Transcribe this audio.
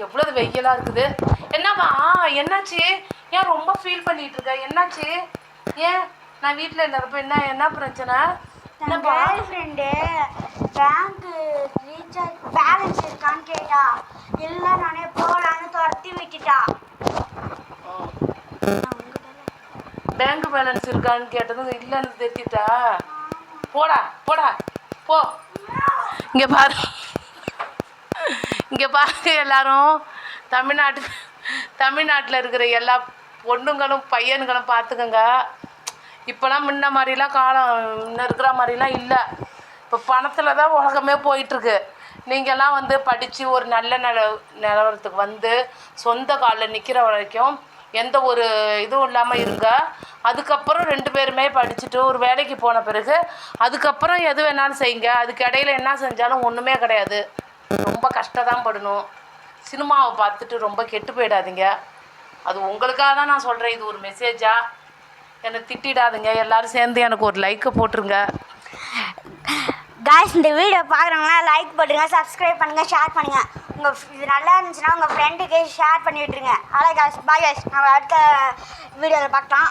எவ்வளவு வெயிலா இருக்குது. என்னம்மா என்னாச்சு? ஏன் ரொம்ப ஃபீல் பண்ணிட்டு இருக்க? என்னாச்சு? ஏன் நான் வீட்டில் இருப்ப என்ன பிரச்சனை? Girl friend bank recharge balance இருக்கான்னு கேட்டா, இல்லை நானே போகலான்னு துரத்தி விட்டுட்டா. பேங்க் பேலன்ஸ் இருக்கான்னு கேட்டதும் இல்லைன்னு தெரிஞ்சிட்டா. போடா போடா போ. இங்கே பாரு, இங்கே பாருங்க எல்லாரும், தமிழ்நாட்டில் இருக்கிற எல்லா பொண்ணுங்களும் பையன்களும் பார்த்துக்கோங்க. இப்போலாம் முன்ன மாதிரிலாம் காலம் இன்னும் இருக்கிற மாதிரிலாம் இல்லை. இப்போ பணத்தில் தான் உலகமே போயிட்டுருக்கு. நீங்கள்லாம் வந்து படித்து ஒரு நல்ல நிலவரத்துக்கு வந்து சொந்த காலில் நிற்கிற வரைக்கும் எந்த ஒரு இதுவும் இல்லாமல் இருங்க. அதுக்கப்புறம் 2 பேருமே படிச்சுட்டு ஒரு வேலைக்கு போன பிறகு அதுக்கப்புறம் எது வேணாலும் செய்யுங்க. அதுக்கு இடையில என்ன செஞ்சாலும் ஒன்றுமே கிடையாது. ரொம்ப கஷ்டம் படணும். சினிமாவை பார்த்துட்டு ரொம்ப கெட்டு போயிடாதீங்க. அது உங்களுக்காக தான் நான் சொல்கிறேன். இது ஒரு மெசேஜாக என்னை திட்டிடாதுங்க. எல்லோரும் சேர்ந்து எனக்கு ஒரு லைக்கை போட்டுருங்க. காய்ஸ், இந்த வீடியோ பார்க்குறவங்களா லைக் போட்டுருங்க, சப்ஸ்கிரைப் பண்ணுங்கள், ஷேர் பண்ணுங்கள். இது நல்லா இருந்துச்சுன்னா உங்கள் ஃப்ரெண்டுக்கு ஷேர் பண்ணி விட்டுருங்க. Hello guys, bye guys. நம்ம அடுத்த வீடியோவில் பார்க்கலாம்.